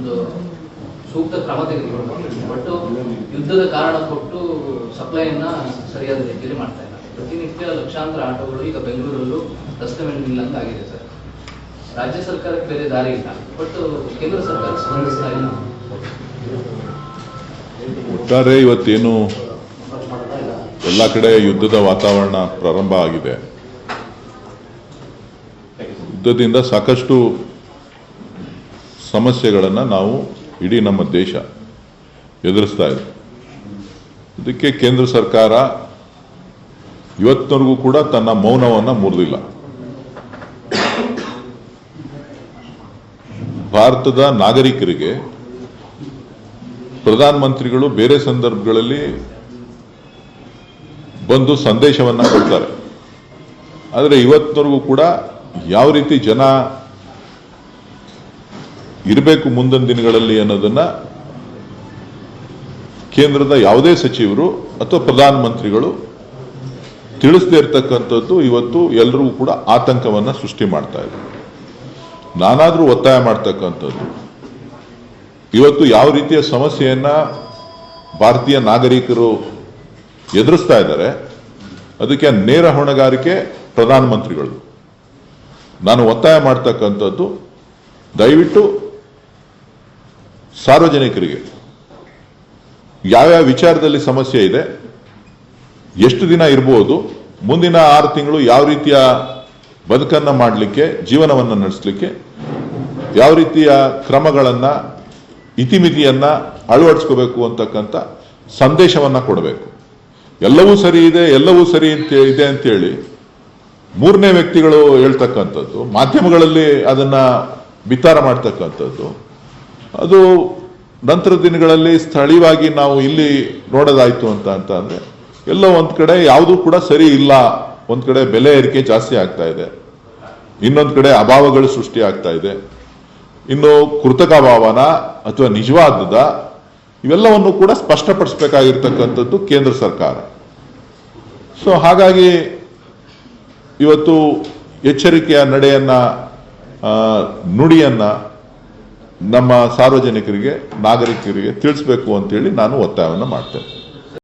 ಒಂದು ಸೂಕ್ತ ಕ್ರಮ ತೆಗೆದುಕೊಂಡು ಬಟ್ ಯುದ್ಧದ ಕಾರಣ ಕೊಟ್ಟು ಸಪ್ಲೈಯನ್ನ ಸರಿಯಾದ ರೀತಿಯಲ್ಲಿ ಮಾಡ್ತಾ ಇಲ್ಲ. ಪ್ರತಿನಿತ್ಯ ಲಕ್ಷಾಂತರ ಆಟೋಗಳು ಈಗ ಬೆಂಗಳೂರಲ್ಲೂ ರಸ್ತೆ ಮೇಲೆ ನಿಲ್ಲಂತಾಗಿದೆ ಸರ್. ರಾಜ್ಯ ಸರ್ಕಾರಕ್ಕೆ ಬೇರೆ ದಾರಿ ಇಲ್ಲ, ಬಟ್ ಕೇಂದ್ರ ಸರ್ಕಾರ ಸ್ಪಂದಿಸ್ತಾ ಇಲ್ಲ. ಒಟ್ಟಾರೆ ಇವತ್ತೇನು ಎಲ್ಲ ಕಡೆ ಯುದ್ಧದ ವಾತಾವರಣ ಪ್ರಾರಂಭ ಆಗಿದೆ. ಯುದ್ಧದಿಂದ ಸಾಕಷ್ಟು ಸಮಸ್ಯೆಗಳನ್ನು ನಾವು ಇಡೀ ನಮ್ಮ ದೇಶ ಎದುರಿಸ್ತಾ ಇದೆ. ಇದಕ್ಕೆ ಕೇಂದ್ರ ಸರ್ಕಾರ ಇವತ್ತಿನವರೆಗೂ ಕೂಡ ತನ್ನ ಮೌನವನ್ನು ಮುರಿದಿಲ್ಲ. ಭಾರತದ ನಾಗರಿಕರಿಗೆ ಪ್ರಧಾನಮಂತ್ರಿಗಳು ಬೇರೆ ಸಂದರ್ಭಗಳಲ್ಲಿ ಬಂದು ಸಂದೇಶವನ್ನು ಕೊಡ್ತಾರೆ, ಆದರೆ ಇವತ್ತಿನವರೆಗೂ ಕೂಡ ಯಾವ ರೀತಿ ಜನ ಇರಬೇಕು ಮುಂದಿನ ದಿನಗಳಲ್ಲಿ ಅನ್ನೋದನ್ನ ಕೇಂದ್ರದ ಯಾವುದೇ ಸಚಿವರು ಅಥವಾ ಪ್ರಧಾನಮಂತ್ರಿಗಳು ತಿಳಿಸದೇ ಇರತಕ್ಕಂಥದ್ದು ಇವತ್ತು ಎಲ್ಲರಿಗೂ ಕೂಡ ಆತಂಕವನ್ನು ಸೃಷ್ಟಿ ಮಾಡ್ತಾ ಇದೆ. ನಾನಾದರೂ ಒತ್ತಾಯ ಮಾಡ್ತಕ್ಕಂಥದ್ದು, ಇವತ್ತು ಯಾವ ರೀತಿಯ ಸಮಸ್ಯೆಯನ್ನ ಭಾರತೀಯ ನಾಗರಿಕರು ಎದುರಿಸ್ತಾ ಇದ್ದಾರೆ ಅದಕ್ಕೆ ನೇರ ಹೊಣೆಗಾರಿಕೆ ಪ್ರಧಾನಮಂತ್ರಿಗಳು. ನಾನು ಒತ್ತಾಯ ಮಾಡ್ತಕ್ಕಂಥದ್ದು, ದಯವಿಟ್ಟು ಸಾರ್ವಜನಿಕರಿಗೆ ಯಾವ್ಯಾವ ವಿಚಾರದಲ್ಲಿ ಸಮಸ್ಯೆ ಇದೆ, ಎಷ್ಟು ದಿನ ಇರಬಹುದು, ಮುಂದಿನ 6 ತಿಂಗಳು ಯಾವ ರೀತಿಯ ಬದುಕನ್ನು ಮಾಡಲಿಕ್ಕೆ, ಜೀವನವನ್ನು ನಡೆಸಲಿಕ್ಕೆ ಯಾವ ರೀತಿಯ ಕ್ರಮಗಳನ್ನು, ಇತಿಮಿತಿಯನ್ನು ಅಳವಡಿಸ್ಕೋಬೇಕು ಅಂತಕ್ಕಂಥ ಸಂದೇಶವನ್ನು ಕೊಡಬೇಕು. ಎಲ್ಲವೂ ಸರಿ ಇದೆ, ಎಲ್ಲವೂ ಸರಿ ಇದೆ ಅಂತೇಳಿ 3ನೇ ವ್ಯಕ್ತಿಗಳು ಹೇಳ್ತಕ್ಕಂಥದ್ದು, ಮಾಧ್ಯಮಗಳಲ್ಲಿ ಅದನ್ನ ಬಿತ್ತಾರ ಮಾಡ್ತಕ್ಕಂಥದ್ದು, ಅದು ನಂತರ ದಿನಗಳಲ್ಲಿ ಸ್ಥಳೀಯವಾಗಿ ನಾವು ಇಲ್ಲಿ ನೋಡೋದಾಯ್ತು ಅಂತ ಅಂದ್ರೆ ಎಲ್ಲೋ ಒಂದ್ ಕಡೆ ಯಾವುದೂ ಕೂಡ ಸರಿ ಇಲ್ಲ. ಒಂದ್ ಕಡೆ ಬೆಲೆ ಏರಿಕೆ ಜಾಸ್ತಿ ಆಗ್ತಾ ಇದೆ, ಇನ್ನೊಂದ್ ಕಡೆ ಅಭಾವಗಳು ಸೃಷ್ಟಿ ಆಗ್ತಾ ಇದೆ, ಇನ್ನು ಕೃತಕ ಅಭಾವನ ಅಥವಾ ನಿಜವಾದದ ಇವೆಲ್ಲವನ್ನು ಕೂಡ ಸ್ಪಷ್ಟಪಡಿಸಬೇಕಾಗಿರ್ತಕ್ಕಂಥದ್ದು ಕೇಂದ್ರ ಸರ್ಕಾರ. ಸೊ ಹಾಗಾಗಿ ಇವತ್ತು ಎಚ್ಚರಿಕೆಯ ನಡೆಯನ್ನ, ನುಡಿಯನ್ನ ನಮ್ಮ ಸಾರ್ವಜನಿಕರಿಗೆ, ನಾಗರಿಕರಿಗೆ ತಿಳಿಸಬೇಕು ಅಂತೇಳಿ ನಾನು ಒತ್ತಾಯವನ್ನು ಮಾಡ್ತೇನೆ.